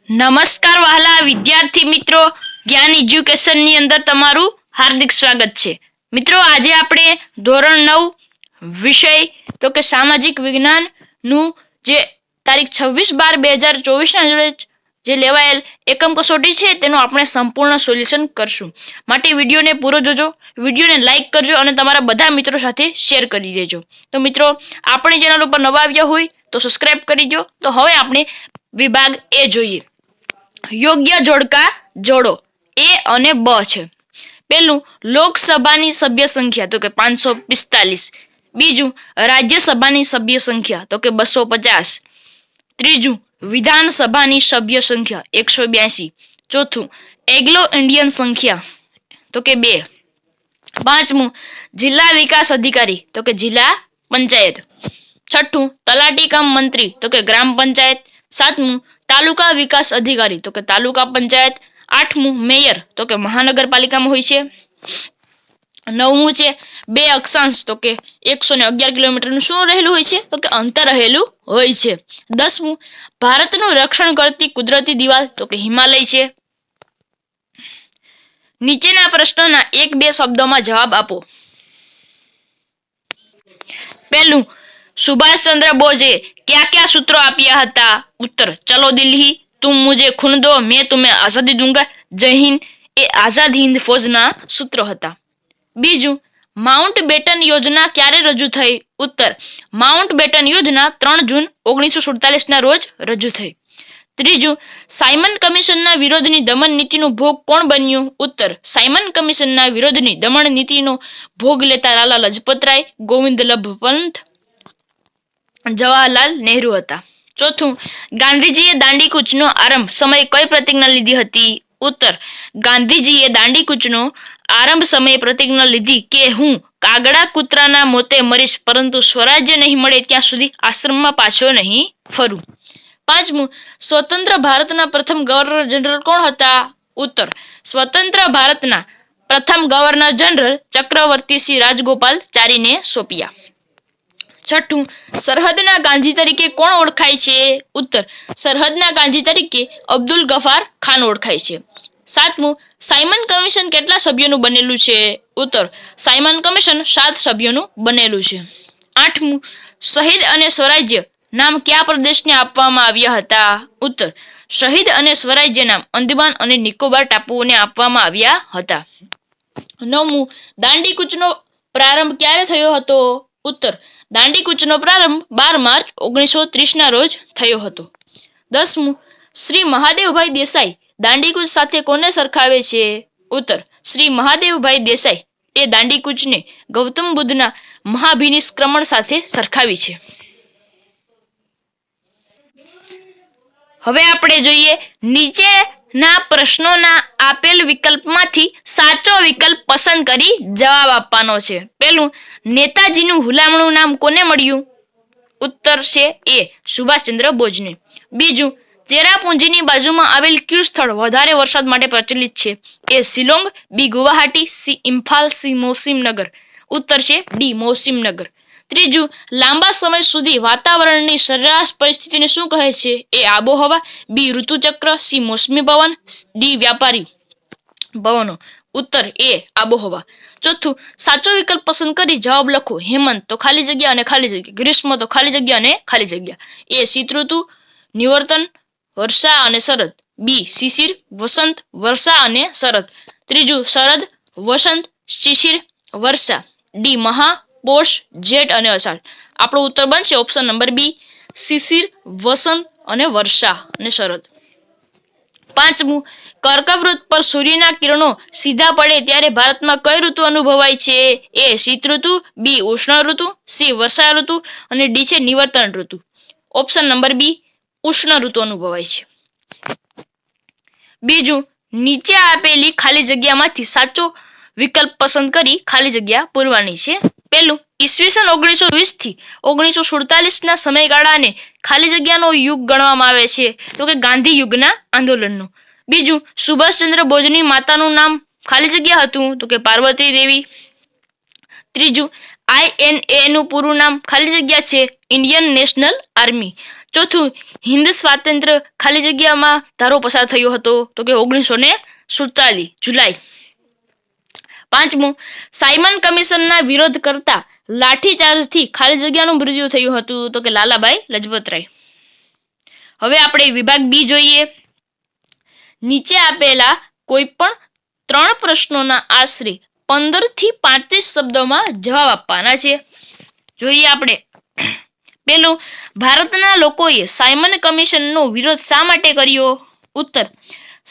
નમસ્કાર વહાલા વિદ્યાર્થી મિત્રો, જ્ઞાન એજ્યુકેશન ની અંદર તમારું હાર્દિક સ્વાગત છે। મિત્રો, આજે આપણે ધોરણ 9 વિષય તો કે સામાજિક વિજ્ઞાન નું જે તારીખ 26/12/2024 ના રોજ જે લેવાયેલ એકમ કસોટી છે તેનું આપણે સંપૂર્ણ સોલ્યુશન કરશું। માટે વિડીયોને પૂરો જોજો, વિડીયોને લાઈક કરજો અને તમારા બધા મિત્રો સાથે શેર કરી દેજો। તો મિત્રો, આપણી ચેનલ ઉપર નવા આવ્યા હોય તો સબસ્ક્રાઇબ કરી દો। તો હવે આપણે વિભાગ એ જોઈએ। યોગ્ય જોડકા જોડો। એ અને બ છે। પહેલું, લોકસભાની સભ્ય સંખ્યા તો કે 545। બીજું, રાજ્યસભાની સભ્ય સંખ્યા તો કે 250। ત્રીજું, વિધાનસભાની સભ્ય સંખ્યા 182। ચોથું, એંગ્લો ઇન્ડિયન સંખ્યા તો કે 2। પાંચમું, જિલ્લા વિકાસ અધિકારી તો કે જિલ્લા પંચાયત। છઠ્ઠું, તલાટી કમ મંત્રી તો કે ગ્રામ પંચાયત। સાતમું, તાલુકા વિકાસ અધિકારી તો કે તાલુકા પંચાયત। આઠમું, મેયર તો કે મહાનગરપાલિકામાં હોય છે। નવમું છે 2 અક્ષાંશ તો કે 111 કિલોમીટરનું શું રહેલું હોય છે તો કે અંતર રહેલું હોય છે। 10મું, ભારતનું રક્ષણ કરતી કુદરતી દિવાલ તો કે હિમાલય છે। નીચેના પ્રશ્નોના 1-2 શબ્દોમાં જવાબ આપો। પહેલું, સુભાષચંદ્ર બોઝે क्या क्या सूत्रों आप्या हता? उत्तर, चलो दिल्ली, तुम मुझे खून दो, मैं तुम्हें आजादी दूंगा, जय हिंद ए आजाद हिंद फौजना सूત્રો હતા। બીજું, માઉન્ટ બેટન યોજના ક્યારે રજૂ થઈ? ઉત્તર, માઉન્ટ બેટન યોજના 3 જૂન 1947 ના રોજ રજૂ થઈ। ત્રીજું, સાયમન કમિશનના વિરોધની દમન નીતિનો ભોગ કોણ બન્યું? ઉત્તર, સાયમન કમિશનના વિરોધની દમન નીતિનો ભોગ લેતા લાલા લજપતરાય, ગોવિંદવલ્લભ પંત, જવાહરલાલ નહેરુ હતા। ચોથું, ગાંધીજીએ દાંડીકૂચનો આરંભ સમયે કઈ પ્રતિજ્ઞા લીધી હતી? ઉત્તર, ગાંધીજીએ દાંડીકૂચનો આરંભ સમયે પ્રતિજ્ઞા લીધી કે હું કાગડા કૂતરાના મોતે મરીશ, પરંતુ સ્વરાજ્ય નહીં મળે ત્યાં સુધી આશ્રમમાં પાછો નહીં ફરું। પાંચમું, સ્વતંત્ર ભારતના પ્રથમ ગવર્નર જનરલ કોણ હતા? ઉત્તર, સ્વતંત્ર ભારતના પ્રથમ ગવર્નર જનરલ ચક્રવર્તીસિંહ રાજગોપાલચારીને સોંપ્યા। છઠ્ઠું, સરહદના ગાંધી તરીકે કોણ ઓળખાય છે? ઉત્તર, સરહદના ગાંધી તરીકે અબ્દુલ ગફાર ખાન ઓળખાય છે। સાતમું, સાયમન કમિશન કેટલા સભ્યોનું બનેલું છે? ઉત્તર, સાયમન કમિશન 7 સભ્યોનું બનેલું છે। આઠમું, શહીદ અને સ્વરાજ્ય નામ કયા પ્રદેશને આપવામાં આવ્યા હતા? ઉત્તર, શહીદ અને સ્વરાજ્ય નામ અંદમાન અને નિકોબાર ટાપુઓને આપવામાં આવ્યા હતા। નવમું, દાંડીકૂચનો પ્રારંભ ક્યારે થયો હતો? ઉત્તર, દાંડીકૂચનો પ્રારંભ 12 માર્ચ 1930 ના રોજ થયો હતો। 10મું, શ્રી મહાદેવભાઈ દેસાઈ દાંડીકૂચ સાથે કોને સરખાવે છે? ઉત્તર, શ્રી મહાદેવભાઈ દેસાઈ એ દાંડીકૂચને ગૌતમ બુદ્ધના મહાભિનિષ્ક્રમણ સાથે સરખાવી છે। હવે આપણે જોઈએ, નીચેના પ્રશ્નોના આપેલ વિકલ્પમાંથી સાચો વિકલ્પ પસંદ કરી જવાબ આપવાનો છે। પહેલું, નેતાજીનું હુલામણું નામ કોને મળ્યું? ઉત્તર છે એ, સુભાષચંદ્ર બોઝને। બીજું, ચેરાપુંજીની બાજુમાં આવેલ કયું સ્થળ વધારે વરસાદ માટે પ્રચલિત છે? એ શિલોંગ, બી ગુવાહાટી, સી ઇમ્ફાલ, સી મોસીમનગર। ઉત્તર છે ડી મોસીમનગર। ત્રીજું, લાંબા સમય સુધી વાતાવરણની સરેરાશ પરિસ્થિતિને શું કહે છે? એ આબોહવા, બી ઋતુચક્ર, સી મોસમી પવન, ડી વ્યાપારી પવનો। ઉત્તર એ આબોહવા। ચોથું, સાચો વિકલ્પ પસંદ કરી જવાબ લખો। હેમંત તો ખાલી જગ્યા અને ખાલી જગ્યા, ગ્રીષ્મ તો ખાલી જગ્યા અને ખાલી જગ્યા। એ શીત ઋતુ, નિવર્તન, વર્ષા અને શરદ, બી શિશિર, વસંત, વર્ષા અને શરદ। ત્રીજું, શરદ, વસંત, શિશિર, વર્ષા, ડી મહા, પોષ, જેઠ અને અષાઢ। આપણો ઉત્તર બનશે ઓપ્શન નંબર બી, શિશિર, વસંત અને વર્ષા અને શરદ। પાંચમું, કર્કવૃત પર સૂર્યના કિરણો સીધા પડે ત્યારે ભારતમાં કઈ ઋતુ અનુભવાય છે? એ શીત ઋતુ, બી ઉષ્ણ ઋતુ, સી વર્ષા ઋતુ અને ડી છે નિવર્તન ઋતુ। ઓપ્શન નંબર બી, ઉષ્ણ ઋતુ અનુભવાય છે। બીજું, નીચે આપેલી ખાલી જગ્યામાંથી સાચો વિકલ્પ પસંદ કરી ખાલી જગ્યા પૂરવાની છે। પહેલું, ઈસવીસન 1920 થી 1947 ના સમયગાળાને ખાલી જગ્યાનો યુગ ગણવામાં આવે છે તો કે ગાંધી યુગના આંદોલનનો। બીજું, સુભાષચંદ્ર બોઝની માતાનું નામ ખાલી જગ્યા હતું તો કે પાર્વતી દેવી। ત્રીજું, INA નું પૂરું નામ ખાલી જગ્યા છે ઇન્ડિયન નેશનલ આર્મી। ચોથું, હિન્દ સ્વાતંત્ર્ય ખાલી જગ્યામાં ધારો પસાર થયો હતો તો કે 1947 જુલાઈ. પાંચમું, સાયમન કમિશનના વિરોધ કરતા લાઠીચાર્જથી ખાલી જગ્યાનું મૃત્યુ થયું હતું તો કે લાલાભાઈ લજપતરાય. હવે આપણે વિભાગ બી જોઈએ. નીચે આપેલા કોઈ પણ 3 પ્રશ્નોના આશરે 15 થી 35 શબ્દોમાં જવાબ આપવાના છે. જોઈએ આપણે. પેલું, ભારતના લોકોએ સાયમન કમિશનનો વિરોધ શા માટે કર્યો? ઉત્તર,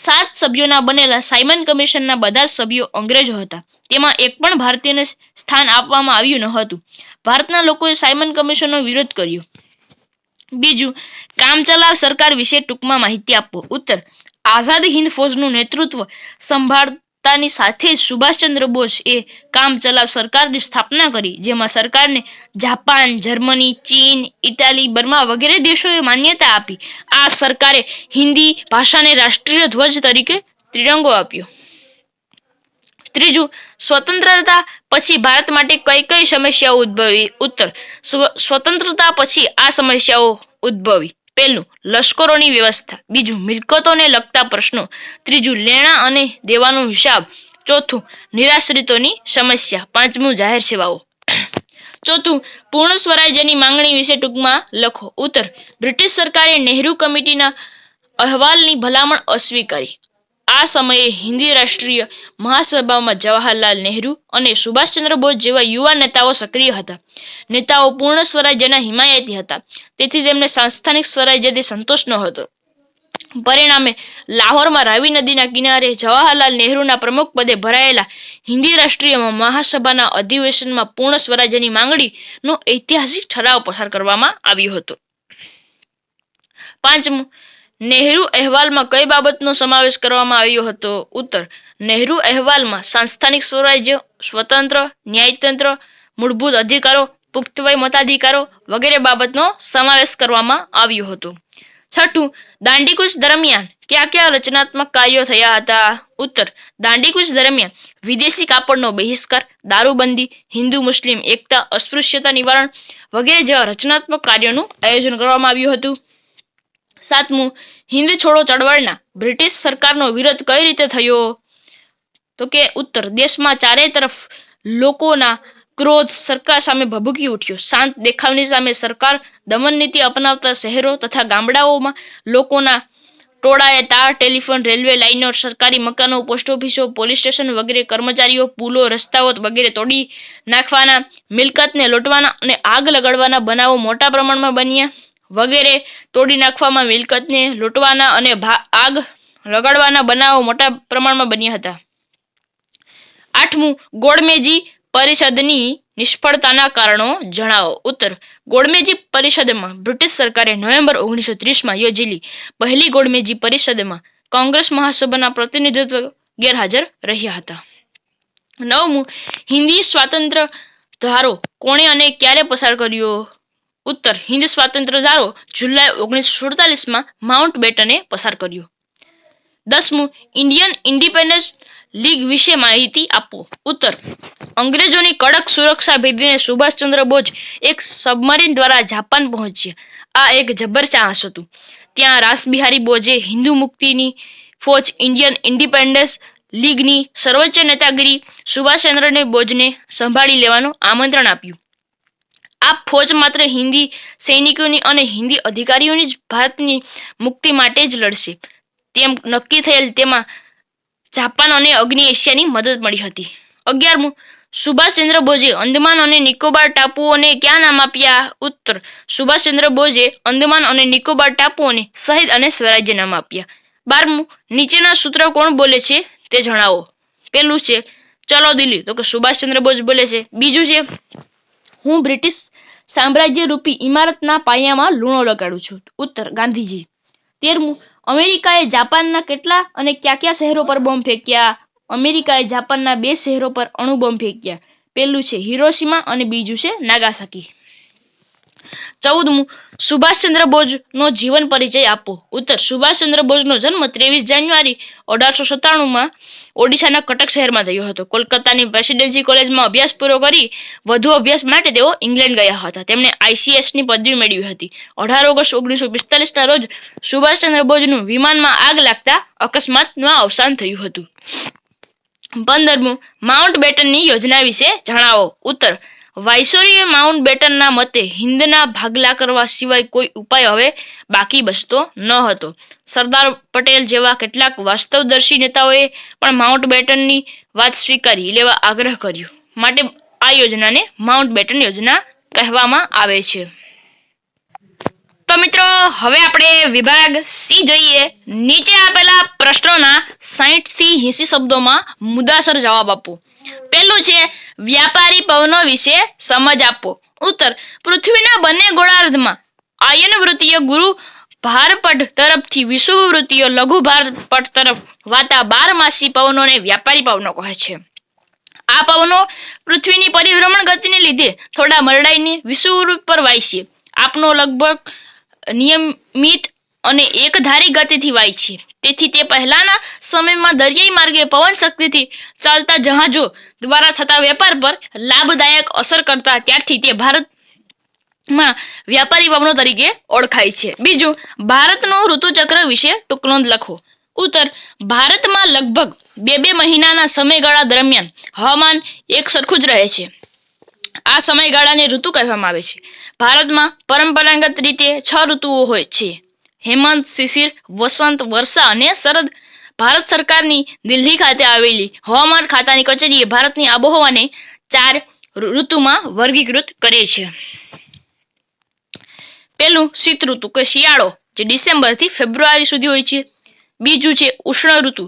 7 સભ્યોના બનેલા સાયમન કમિશનના બધા જ સભ્યો અંગ્રેજો હતા. તેમાં એક પણ ભારતીયને સ્થાન આપવામાં આવ્યું ન હતું. ભારતના લોકોએ સાયમન કમિશનનો વિરોધ કર્યો. બીજું, કામચલાઉ સરકાર વિશે ટૂંકમાં માહિતી આપો. ઉત્તર, આઝાદ હિન્દ ફૌજનું નેતૃત્વ સંભાળતાની સાથે જ સુભાષચંદ્ર બોઝ એ કામચલાઉ સરકારની સ્થાપના કરી, જેમાં સરકારને જાપાન, જર્મની, ચીન, ઇટાલી, બર્મા વગેરે દેશોએ માન્યતા આપી. આ સરકારે હિન્દી ભાષાને રાષ્ટ્રીય ધ્વજ તરીકે ત્રિરંગો આપ્યો. ત્રીજું, સ્વતંત્રતા પછી ભારત માટે કઈ કઈ સમસ્યાઓ ઉદ્ભવી? ઉત્તર, સ્વતંત્રતા પછી આ સમસ્યાઓ ઉદ્ભવી. પહેલું, લશ્કરોની વ્યવસ્થા. બીજું, મિલકતોને લગતા પ્રશ્નો. ત્રીજું, લેણા અને દેવાનો હિસાબ. ચોથું, નિરાશ્રિતોની સમસ્યા. પાંચમું, જાહેર સેવાઓ. ચોથું, પૂર્ણ સ્વરાજ્યની માંગણી વિશે ટૂંકમાં લખો. ઉત્તર, બ્રિટિશ સરકારે નહેરુ કમિટીના અહેવાલની ભલામણ અસ્વીકારી. આ સમયે હિન્દી રાષ્ટ્રીય મહાસભામાં જવાહરલાલ નહેરુ અને સુભાષચંદ્ર બોઝ જેવા યુવા નેતાઓ સક્રિય હતા. નેતાઓ પૂર્ણ સ્વરાજ્યના હિમાયતી હતા, તેથી તેમને સાંસ્થાનિક સ્વરાજ્યથી સંતોષ નહોતો. પરિણામે લાહોરમાં રાવી નદીના કિનારે જવાહરલાલ નહેરુના પ્રમુખ પદે ભરાયેલા હિન્દી રાષ્ટ્રીય મહાસભાના અધિવેશનમાં પૂર્ણ સ્વરાજ્યની માંગણીનો ઐતિહાસિક ઠરાવ પસાર કરવામાં આવ્યો હતો. પાંચમું, નહેરુ અહેવાલમાં કઈ બાબતનો સમાવેશ કરવામાં આવ્યો હતો? ઉત્તર, નહેરુ અહેવાલમાં સાંસ્થાનિક સ્વરાજ્ય, સ્વતંત્ર ન્યાયતંત્ર, મૂળભૂત અધિકારો, પુખ્તવય મતાધિકારો વગેરે બાબતનો સમાવેશ કરવામાં આવ્યો હતો. છઠ્ઠું, દાંડીકૂચ દરમિયાન કયા કયા રચનાત્મક કાર્યો થયા હતા? ઉત્તર, દાંડીકૂચ દરમિયાન વિદેશી કાપડનો બહિષ્કાર, દારૂબંધી, હિન્દુ મુસ્લિમ એકતા, અસ્પૃશ્યતા નિવારણ વગેરે જેવા રચનાત્મક કાર્યોનું આયોજન કરવામાં આવ્યું હતું. સાતમું, હિન્દ છોડો ચળવળના બ્રિટિશ સરકારનો વિરોધ કઈ રીતે થયો? તો કે ઉત્તર, દેશમાં ચારે તરફ લોકોના ક્રોધ સરકાર સામે ભભૂકી ઉઠ્યો. શાંત દેખાવની સામે સરકાર દમન નીતિ અપનાવતા શહેરો તથા ગામડાઓમાં લોકોના ટોળાએ તાર, ટેલિફોન, રેલવે લાઇનો, સરકારી મકાનો, પોસ્ટ ઓફિસો, પોલીસ સ્ટેશન વગેરે કર્મચારીઓ, પુલો, રસ્તાઓ વગેરે તોડી નાખવાના, મિલકતને લૂંટવાના અને આગ લગાડવાના બનાવો મોટા પ્રમાણમાં બન્યા. વગેરે તોડી નાખવામાં, મિલકતને લૂંટવાના અને આગ લગાડવાના બનાવો મોટા પ્રમાણમાં બન્યા હતા. આઠમું, ગોળમેજી પરિષદની નિષ્ફળતાના કારણો જણાવો. ઉત્તર, ગોળમેજી પરિષદમાં બ્રિટિશ સરકારે નવેમ્બર 1930માં યોજેલી પહેલી ગોળમેજી પરિષદમાં કોંગ્રેસ મહાસભાના પ્રતિનિધિત્વ ગેરહાજર રહ્યા હતા. નવમું, હિન્દી સ્વાતંત્ર્ય ધારો કોણે અને ક્યારે પસાર કર્યો? ઉત્તર, હિન્દ સ્વાતંત્ર્ય ધારો જુલાઈ 1947માં માઉન્ટ બેટને પસાર કર્યો. 10મું, ઇન્ડિયન ઇન્ડિપેન્ડન્સ લીગ વિશે માહિતી આપો. ઉત્તર, અંગ્રેજોની કડક સુરક્ષા ભેદવીને સુભાષચંદ્ર બોઝ એક સબમરીન દ્વારા જાપાન પહોંચ્યા. આ એક જબ્બર સાહસ હતું. ત્યાં રાસબિહારી બોઝે હિન્દુ મુક્તિની ફોજ ઇન્ડિયન ઇન્ડિપેન્ડન્સ લીગની સર્વોચ્ચ નેતાગીરી સુભાષચંદ્રને બોઝને સંભાળી લેવાનું આમંત્રણ આપ્યું. આ ફોજ માત્ર હિન્દી સૈનિકોની અને હિન્દી અધિકારીઓની જ ભારતની મુક્તિ માટે જ લડશે તેમ નક્કી થયેલ. તેમાં જાપાન અને અગ્નિ એશિયાની મદદ મળી હતી. 11મું, સુભાષચંદ્ર બોઝે અંદમાન અને નિકોબાર ટાપુઓને ક્યાં નામ આપ્યા? ઉત્તર, સુભાષચંદ્ર બોઝે અંદમાન અને નિકોબાર ટાપુઓને શહીદ અને સ્વરાજ્ય નામ આપ્યા. 12મું, નીચેના સૂત્ર કોણ બોલે છે તે જણાવો. પેલું છે ચલો દિલ્હી, તો કે સુભાષચંદ્ર બોઝ બોલે છે. બીજું છે હું બ્રિટિશ સામ્રાજ્ય રૂપી ઇમારતના પાયામાં લૂણો લગાડું છું. ઉત્તર, ગાંધીજી. 13મું, અમેરિકાએ જાપાનના કેટલા અને કયા કયા શહેરો પર બોમ્બ ફેંક્યા? અમેરિકાએ જાપાનના 2 શહેરો પર અણુ બોમ્બ ફેંક્યા. પહેલું છે હિરોશિમા અને બીજું છે નાગાસાકી. 14મું સુભાષચંદ્ર બોઝનો જીવન પરિચય આપો. ઉત્તર સુભાષચંદ્ર બોઝનો જન્મ 23 જાન્યુઆરી 1897માં ઓડિશાના કટક શહેરમાં થયો હતો. કોલકાતાની પ્રેસિડેન્સી કોલેજમાં અભ્યાસ પૂરો કરી વધુ અભ્યાસ માટે તેઓ ઇંગ્લેન્ડ ગયા હતા. તેમણે ICSની પદવી મેળવી હતી. 18 ઓગસ્ટ 1945ના રોજ સુભાષચંદ્ર બોઝનું વિમાનમાં આગ લાગતા અકસ્માતમાં અવસાન થયું હતું. 15મું માઉન્ટ બેટનની યોજના વિશે જણાવો. ઉત્તર વાઇસરોય માઉન્ટ બેટનના મતે હિંદના ભાગલા કરવા સિવાય કોઈ ઉપાય હવે બાકી બચતો ન હતો. સરદાર પટેલ જેવા કેટલાક વાસ્તવદર્શી નેતાઓએ પણ માઉન્ટ બેટનની વાત સ્વીકારી લેવા આગ્રહ કર્યો. માટે આ યોજનાને માઉન્ટ બેટન યોજના કહેવામાં આવે છે. તો મિત્રો હવે આપણે વિભાગ C જોઈએ. નીચે આપેલા પ્રશ્નોના 60 થી 80 શબ્દોમાં મુદ્દાસર જવાબ આપો. પહેલું છે વ્યાપારી પવનો વિશે સમજ આપો. ઉત્તર પૃથ્વીના બંને ગોળાર્ધમાં આયનવૃત્તીય ગુરુ ભારપટ તરફથી વિષુવવૃત્તીય લઘુ ભારપટ તરફ વાતા 12માસી પવનોને વ્યાપારી પવનો કહે છે. આ પવનો પૃથ્વીની પરિભ્રમણ ગતિને લીધે થોડા મરડાઈને વિષુવવૃત્ત પર વાય છે. આપનો લગભગ નિયમિત અને એકધારી ગતિથી વાય છે. તેથી તે પહેલાના સમયમાં દરિયાઈ માર્ગે પવન શક્તિથી ચાલતા જહાજો દ્વારા થતા વેપાર પર લાભદાયક અસર કરતા ત્યારથી તે ભારતમાં વ્યાપારી પવનો તરીકે ઓળખાય છે. બીજું ભારતનું ઋતુચક્ર વિશે ટૂંક નોંધ લખો. ઉત્તર ભારતમાં લગભગ 2 મહિનાના સમયગાળા દરમિયાન હવામાન એક સરખું જ રહે છે. આ સમયગાળાને ઋતુ કહેવામાં આવે છે. ભારતમાં પરંપરાગત રીતે 6 ઋતુઓ હોય છે: હેમંત, શિશિર, વસંત, વર્ષા અને શરદ. ભારત સરકારની દિલ્હી ખાતે આવેલી હવામાન ખાતાની કચેરીએ ભારતની આબોહવાને 4 ઋતુમાં વર્ગીકૃત કરે છે. પહેલું શીત ઋતુ કે શિયાળો, જે ડિસેમ્બર થી ફેબ્રુઆરી સુધી હોય છે. બીજું છે ઉષ્ણ ઋતુ,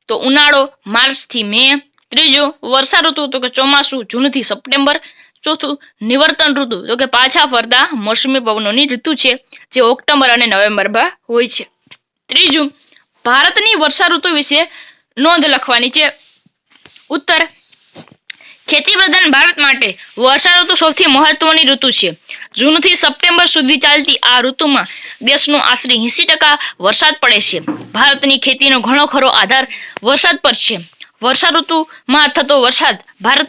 તો ઉનાળો માર્ચ થી મે. ત્રીજું વર્ષા ઋતુ, તો કે ચોમાસું જૂન થી સપ્ટેમ્બર. ચોથું નિવર્તન ઋતુ, તો કે પાછા ફરતા મોસમી પવનોની ઋતુ છે, જે ઓક્ટોબર અને નવેમ્બરમાં હોય છે. ત્રીજું ભારતની વર્ષા ઋતુ વિશે નોંધ લખવાની છે. ઉત્તર ખેતી પ્રધાન ભારત માટે વર્ષા ઋતુ સૌથી મહત્વની ઋતુ છે. જૂનથી સપ્ટેમ્બર સુધી ચાલતી આ ઋતુમાં દેશનો આશરે 80% વરસાદ પડે છે. ભારતની ખેતીનો ઘણો ખરો આધાર વરસાદ પર છે. વર્ષા ઋતુમાં થતો વરસાદ ભારત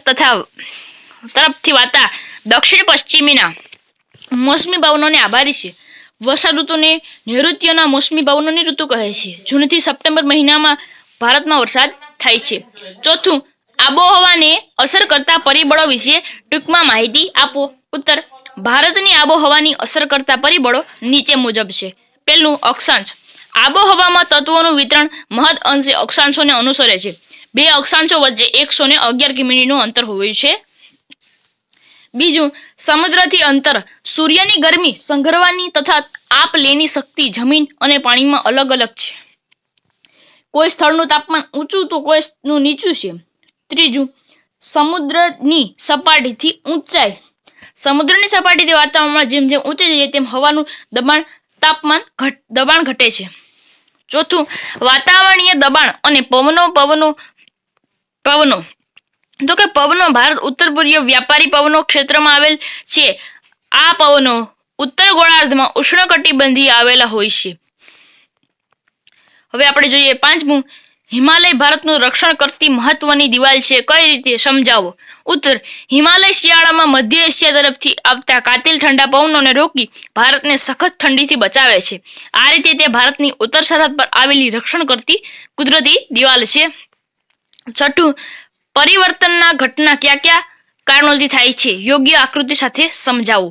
તરફથી વાતા દક્ષિણ પશ્ચિમીના મોસમી પવનોને આભારી છે. વર્ષા ઋતુને નૈઋત્યના મોસમી પવનોની ઋતુ કહે છે. જૂનથી સપ્ટેમ્બર મહિનામાં ભારતમાં વરસાદ થાય છે. ચોથું આબોહવાને અસર કરતા પરિબળો વિશે ટૂંકમાં માહિતી આપો. ઉત્તર ભારતની આબોહવાની અસર કરતા પરિબળો નીચે મુજબ છે. પહેલું અક્ષાંશ. આબોહવામાં તત્વોનું વિતરણ મહદ અંશે અક્ષાંશોને અનુસરે છે. 2 અક્ષાંશો વચ્ચે 111 કિમીનું અંતર હોય છે. બીજું સમુદ્રથી અંતર. સૂર્યની ગરમી સંગ્રહવાની તથા આપ લેની શક્તિ જમીન અને પાણીમાં અલગ અલગ છે. કોઈ સ્થળનું તાપમાન ઊંચું તો કોઈનું નીચું છે. ત્રીજું સમુદ્રની સપાટીથી ઊંચાઈ. સમુદ્રની સપાટીથી વાતાવરણમાં જેમ જેમ ઊંચે જઈએ તેમ હવાનું દબાણ ઘટે છે. ચોથું વાતાવરણીય દબાણ અને પવનો તો કે પવનો ભારત ઉત્તર પૂર્વીય વ્યાપારી પવનો ક્ષેત્રમાં આવેલ છે. આ પવનો ઉત્તર ગોળાર્ધમાં ઉષ્ણકટિબંધીય આવેલા હોય છે. હવે આપણે જોઈએ 5મું હિમાલય ભારતનું રક્ષણ કરતી મહત્વની દિવાલ છે. કઈ રીતે સમજાવો. ઉત્તર હિમાલય શિયાળામાં મધ્ય એશિયા તરફથી આવતા કાતિલ ઠંડા પવનોને રોકી ભારતને સખત ઠંડીથી બચાવે છે. આ રીતે તે ભારતની ઉત્તર સરહદ પર આવેલી રક્ષણ કરતી કુદરતી દિવાલ છે. છઠ્ઠું પરિવર્તનના ઘટના કયા કારણોથી થાય છે, યોગ્ય આકૃતિ સાથે સમજાવો.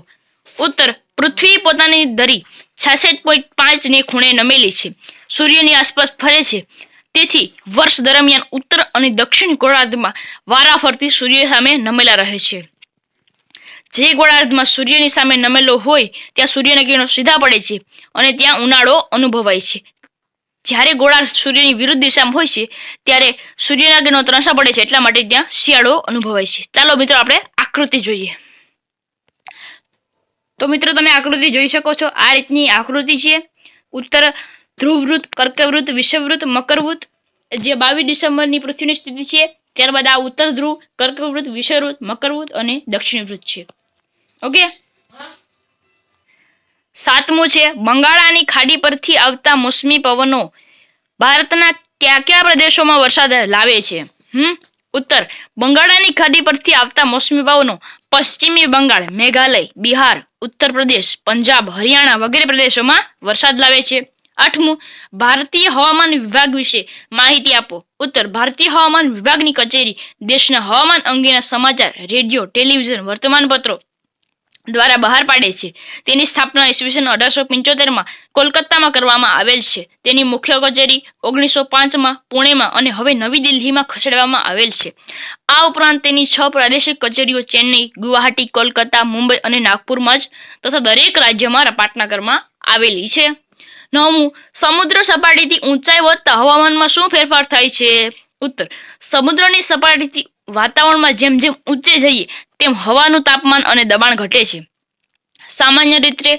ઉત્તર પૃથ્વી પોતાની ધરી 66.5 ને ખૂણે નમેલી છે. સૂર્યની આસપાસ ફરે છે. તેથી વર્ષ દરમિયાન ઉત્તર અને દક્ષિણ ગોળાર્ધમાં વારાફરતી સૂર્ય સામે નમેલા રહે છે. જે ગોળાર્ધમાં સૂર્યની સામે નમેલો હોય ત્યાં સૂર્યના કિરણો સીધા પડે છે અને ત્યાં ઉનાળો અનુભવાય છે. જ્યારે ગોળાર્ધ સૂર્યની વિરુદ્ધ દિશામાં હોય છે ત્યારે સૂર્યના કિરણો ત્રાંસા પડે છે, એટલા માટે ત્યાં શિયાળો અનુભવાય છે. ચાલો મિત્રો આપણે આકૃતિ જોઈએ. તો મિત્રો તમે આકૃતિ જોઈ શકો છો. આ રીતની આકૃતિ છે. ઉત્તર ધ્રુવવૃત્ત, કર્કવૃત્ત, વિષુવવૃત્ત, મકરવૃત્ત, જે 22 ડિસેમ્બરની પૃથ્વીની સ્થિતિ છે. ત્યારબાદ આ ઉત્તર ધ્રુવ, કર્કવૃત્ત, વિષુવવૃત્ત, મકરવૃત્ત અને દક્ષિણ વૃત્ત છે. ઓકે. સાતમું છે બંગાળાની ખાડી પરથી આવતા મોસમી પવનો ભારતના કયા કયા પ્રદેશોમાં વરસાદ લાવે છે? ઉત્તર, બંગાળાની ખાડી પરથી આવતા મોસમી પવનો પશ્ચિમી બંગાળ, મેઘાલય, બિહાર, ઉત્તર પ્રદેશ, પંજાબ, હરિયાણા વગેરે પ્રદેશોમાં વરસાદ લાવે છે. આઠમું, ભારતીય હવામાન વિભાગ વિશે માહિતી આપો. ઉત્તર, ભારતીય હવામાન વિભાગની કચેરી દેશના હવામાન અંગેના સમાચાર રેડિયો, ટેલિવિઝન, વર્તમાનપત્રો દ્વારા બહાર પાડે છે. તેની સ્થાપના ઈસવીસન 1875માં કોલકાતામાં કરવામાં આવેલ છે. તેની મુખ્ય કચેરી 1905માં પુણેમાં અને હવે નવી દિલ્હીમાં ખસેડવામાં આવેલ છે. આ ઉપરાંત તેની 6 પ્રાદેશિક કચેરીઓ ચેન્નઈ, ગુવાહાટી, કોલકાતા, મુંબઈ અને નાગપુરમાં જ તથા દરેક રાજ્યમાં પાટનગરમાં આવેલી છે. નવમું, સમુદ્ર સપાટીથી ઊંચાઈ વધતા હવામાનમાં શું ફેરફાર થાય છે? ઉત્તર, સમુદ્રની સપાટીથી વાતાવરણમાં જેમ જેમ ઊંચે જઈએ તેમ હવાનું તાપમાન અને દબાણ ઘટે છે. સામાન્ય રીતે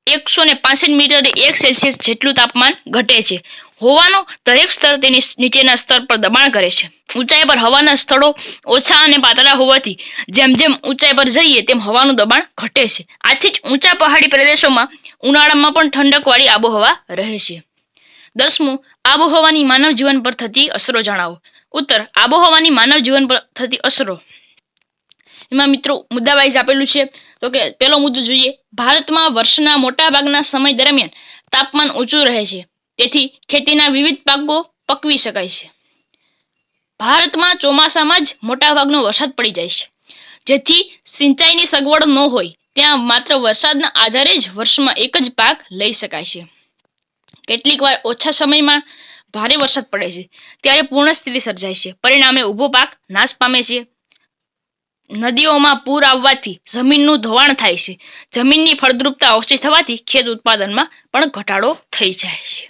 165 મીટરે 1 સેલ્સિયસ જેટલું તાપમાન ઘટે છે. હવાનું દરેક સ્તર તેની નીચેના સ્તર પર દબાણ કરે છે. ઊંચાઈ પર હવાના સ્થળો ઓછા અને પાતળા હોવાથી જેમ જેમ ઊંચાઈ પર જઈએ તેમ હવાનું દબાણ ઘટે છે. આથી જ ઊંચા પહાડી પ્રદેશોમાં ઉનાળામાં પણ ઠંડકવાળી આબોહવા રહે છે. 10મું, આબોહવાની માનવ જીવન પર થતી અસરો જણાવો. ઉત્તર, આબોહવાની માનવ જીવન પર થતી અસરો એમાં મિત્રો મુદ્દા વાઇઝ આપેલું છે. તો કે પહેલો મુદ્દો જોઈએ, ભારતમાં વર્ષના મોટા ભાગના સમય દરમિયાન તાપમાન ઊંચું રહે છે, તેથી ખેતીના વિવિધ પાકો પકવી શકાય છે. ભારતમાં ચોમાસામાં જ મોટા ભાગનો વરસાદ પડી જાય છે, જેથી સિંચાઈની સગવડ ન હોય ત્યાં માત્ર વરસાદના આધારે જ વર્ષમાં એક જ પાક લઈ શકાય છે. કેટલીક વાર ઓછા સમયમાં ભારે વરસાદ પડે છે ત્યારે પૂર્ણ સ્થિતિ સર્જાય છે. પરિણામે ઊભો પાક નાશ પામે છે. નદીઓમાં પૂર આવવાથી જમીનનું ધોવાણ થાય છે. જમીનની ફળદ્રુપતા ઓછી થવાથી ખેત ઉત્પાદનમાં પણ ઘટાડો થઈ જાય છે.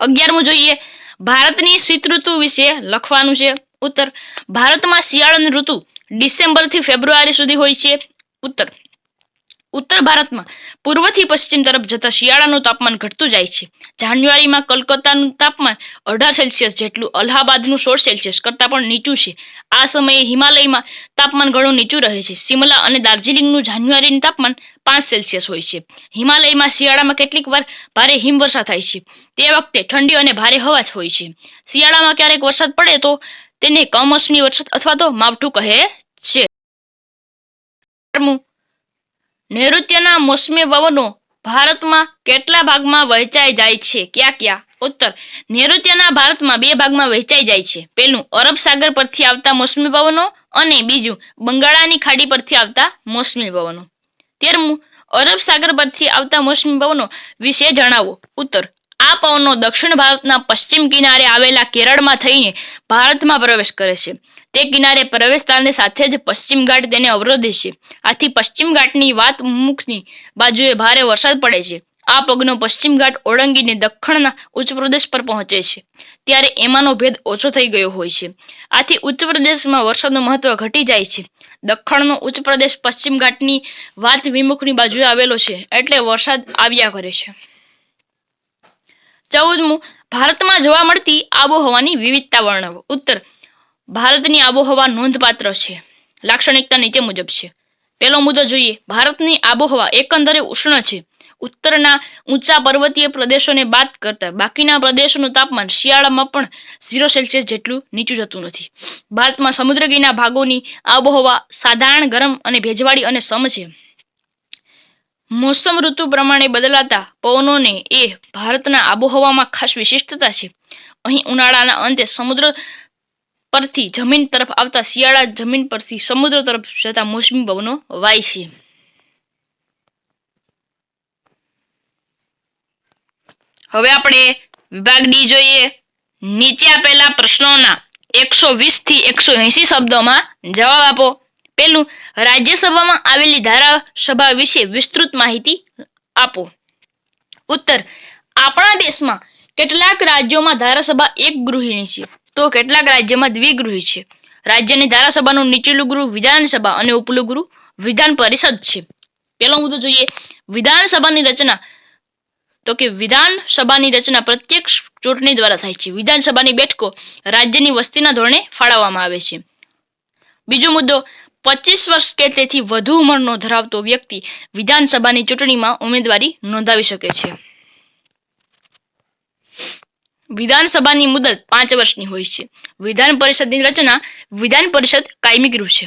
11મું જોઈએ, ભારતની શીત ઋતુ વિશે લખવાનું છે. ઉત્તર, ભારતમાં શિયાળાની ઋતુ ડિસેમ્બરથી ફેબ્રુઆરી સુધી હોય છે. ઉત્તર ભારતમાં પૂર્વથી પશ્ચિમ તરફ જતા શિયાળાનું તાપમાન ઘટતું જાય છે. જાન્યુઆરીમાં કલકત્તાનું તાપમાન 18 સેલ્સિયસ જેટલું, અલ્હાબાદનું 16 સેલ્સિયસ કરતાં પણ નીચું છે. આ સમયે હિમાલયમાં તાપમાન ઘણું નીચું રહે છે. સિમલા અને દાર્જિલિંગનું જાન્યુઆરીનું તાપમાન 5 સેલ્સિયસ હોય છે. હિમાલયમાં શિયાળામાં કેટલીક વાર ભારે હિમવર્ષા થાય છે. તે વખતે ઠંડી અને ભારે હવા હોય છે. શિયાળામાં ક્યારેક વરસાદ પડે તો તેને કમોસમી વરસાદ અથવા તો માવઠું કહે છે. નૈઋત્યના મોસમી પવનો ભારતમાં કેટલા ભાગમાં વહેંચાઈ જાય છે? ક્યાં ક્યાં? ઉત્તર, નૈઋત્યના ભારતમાં 2 ભાગમાં વહેંચાઈ જાય છે. પહેલું, અરબ સાગર પરથી આવતા મોસમી પવનો અને બીજું, બંગાળાની ખાડી પરથી આવતા મોસમી પવનો. 13મું, અરબ સાગર પરથી આવતા મોસમી પવનો વિશે જણાવો. ઉત્તર, આ પવનો દક્ષિણ ભારતના પશ્ચિમ કિનારે આવેલા કેરળમાં થઈને ભારતમાં પ્રવેશ કરે છે. તે કિનારે પ્રવેશતાની સાથે જ પશ્ચિમ ઘાટ તેને અવરોધે છે. આથી પશ્ચિમ ઘાટની વાતમુખની બાજુએ ભારે વરસાદ પડે છે. આ પગનો પશ્ચિમ ઘાટ ઓળંગીને દક્ષિણના ઉચ્ચ પ્રદેશ પર પહોંચે છે ત્યારે એમાંનો ભેદ ઓછો થઈ ગયો હોય છે. આથી ઉચ્ચ પ્રદેશમાં વરસાદનું મહત્વ ઘટી જાય છે. દક્ષિણનો ઉચ્ચ પ્રદેશ પશ્ચિમ ઘાટની વાત વિમુખની બાજુએ આવેલો છે એટલે વરસાદ આવ્યા કરે છે. 14મું, ભારતમાં જોવા મળતી આબોહવાની વિવિધતા વર્ણવો. ઉત્તર, ભારતની આબોહવા નોંધપાત્ર છે. લાક્ષણિકતા નીચે મુજબ છે. પહેલો મુદ્દો જોઈએ, ભારતની આબોહવા એકંદરે ઉષ્ણ છે. ઉત્તરના ઊંચા પર્વતીય પ્રદેશોને બાદ કરતા બાકીના પ્રદેશોનું તાપમાન શિયાળામાં પણ 0 સેલ્સિયસ જેટલું નીચું જતું નથી. ભારતમાં સમુદ્રગીરના ભાગોની આબોહવા સાધારણ ગરમ અને ભેજવાળી અને સમ છે. મોસમ ઋતુ પ્રમાણે બદલાતા પવનોને એ ભારતના આબોહવામાં ખાસ વિશિષ્ટતા છે. અહીં ઉનાળાના અંતે સમુદ્ર પરથી જમીન તરફ આવતા શિયાળા જમીન પરથી સમુદ્ર તરફ જતા મોસમી પવનો વાય છે. હવે આપણે વિભાગ ડી જોઈએ. નીચે આપેલા પ્રશ્નોના 120 થી 180 શબ્દોમાં જવાબ આપો. પહેલું, રાજ્યસભામાં આવેલી ધારાસભા વિશે વિસ્તૃત માહિતી આપો. ઉત્તર, આપણા દેશમાં કેટલાક રાજ્યોમાં ધારાસભા એક ગૃહિણી છે તો કેટલાક રાજ્યમાં દ્વિગૃહી છે. રાજ્યની ધારાસભાનું નીચલું ગૃહ વિધાનસભા અને ઉપલું ગૃહ વિધાન પરિષદ છે. પહેલો મુદ્દો જોઈએ, વિધાનસભાની રચના. તો કે વિધાનસભાની રચના પ્રત્યક્ષ ચૂંટણી દ્વારા થાય છે. વિધાનસભાની બેઠકો રાજ્યની વસ્તીના ધોરણે ફાળવવામાં આવે છે. બીજો મુદ્દો, 25 વર્ષ કે તેથી વધુ ઉંમરનો ધરાવતો વ્યક્તિ વિધાનસભાની ચૂંટણીમાં ઉમેદવારી નોંધાવી શકે છે. વિધાનસભાની મુદત 5 વર્ષની હોય છે. વિધાન પરિષદની રચના વિધાન પરિષદ કાયમી ગૃહ છે,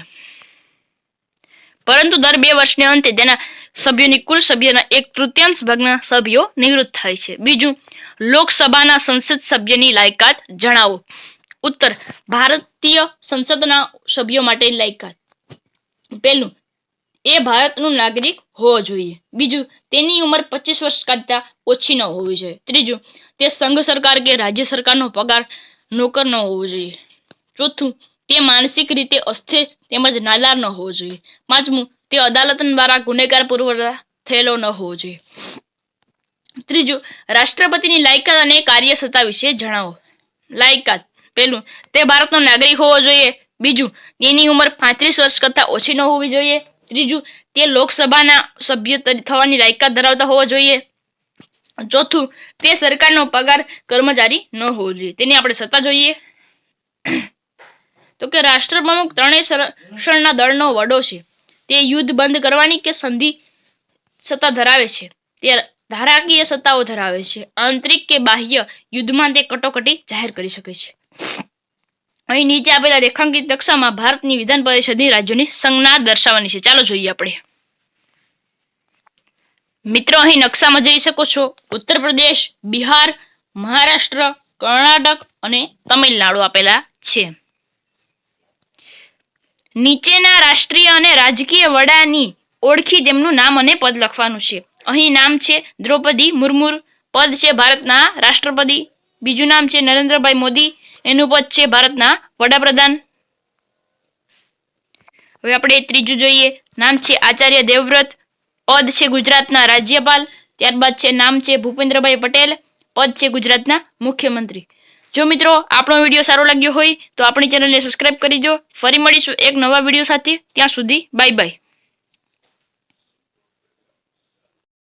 પરંતુ દર 2 વર્ષને અંતે તેના સભ્યોની કુલ સભ્યના 1/3 ભાગના સભ્યો નિવૃત્ત થાય છે. બીજું, લોકસભાના સંસદ સભ્યની લાયકાત જણાવો. ઉત્તર, ભારતીય સંસદના સભ્યો માટે લાયકાત. પહેલું, એ ભારતનું નાગરિક હોવો જોઈએ. બીજું, તેની ઉંમર 25 વર્ષ કરતા ઓછી ન હોવી જોઈએ. ત્રીજું, તે સંઘ સરકાર કે રાજ્ય સરકારનો પગાર નોકર ન હોવો જોઈએ. ચોથું, તે માનસિક રીતે અસ્થિર તેમજ નાદાર ન હોવો જોઈએ. પાંચમું, તે અદાલત દ્વારા ગુનેગાર પુરવઠા થયેલો ન હોવો જોઈએ. ત્રીજું, રાષ્ટ્રપતિની લાયકાત અને કાર્યસત્તા વિશે જણાવો. લાયકાત. પહેલું, તે ભારતનો નાગરિક હોવો જોઈએ. બીજું, તેની ઉંમર 35 વર્ષ કરતા ઓછી ન હોવી જોઈએ. ત્રીજું, તે લોકસભાના સભ્ય થવાની લાયકાત ધરાવતા હોવા જોઈએ. ચોથું, તે સરકારનો પગાર કર્મચારી ન હોવો જોઈએ. તેની આપણે સત્તા જોઈએ તો કે રાષ્ટ્રપ્રમુખ ત્રણેય સંરક્ષણના દળનો વડો છે. તે યુદ્ધ બંધ કરવાની કે સંધિ સત્તા ધરાવે છે. તે ધારાકીય સત્તાઓ ધરાવે છે. આંતરિક કે બાહ્ય યુદ્ધમાં તે કટોકટી જાહેર કરી શકે છે. અહીં નીચે આપેલા રેખાંકિત નકશામાં ભારતની વિધાન પરિષદની રાજ્યોની સંજ્ઞા દર્શાવવાની છે. ચાલો જોઈએ આપણે. મિત્રો, અહીં નકશામાં જોઈ શકો છો ઉત્તર પ્રદેશ, બિહાર, મહારાષ્ટ્ર, કર્ણાટક અને તમિલનાડુ આપેલા છે. નીચેના રાષ્ટ્રીય અને રાજકીય વડાની ઓળખી તેમનું નામ અને પદ લખવાનું છે. અહીં નામ છે દ્રૌપદી મુર્મુ, પદ છે ભારતના રાષ્ટ્રપતિ. બીજું નામ છે નરેન્દ્રભાઈ મોદી, એનું પદ છે ભારતના વડાપ્રધાન. હવે આપણે ત્રીજું જોઈએ. નામ છે આચાર્ય દેવવ્રત, પદ છે ગુજરાતના રાજ્યપાલ. ત્યારબાદ છે નામ છે ભૂપેન્દ્રભાઈ પટેલ, પદ છે ગુજરાતના મુખ્યમંત્રી. જો મિત્રો આપણો વિડીયો સારો લાગ્યો હોય તો આપણી ચેનલને સબસ્ક્રાઇબ કરી દો. ફરી મળીશું એક નવા વિડીયો સાથે. ત્યાં સુધી બાય બાય.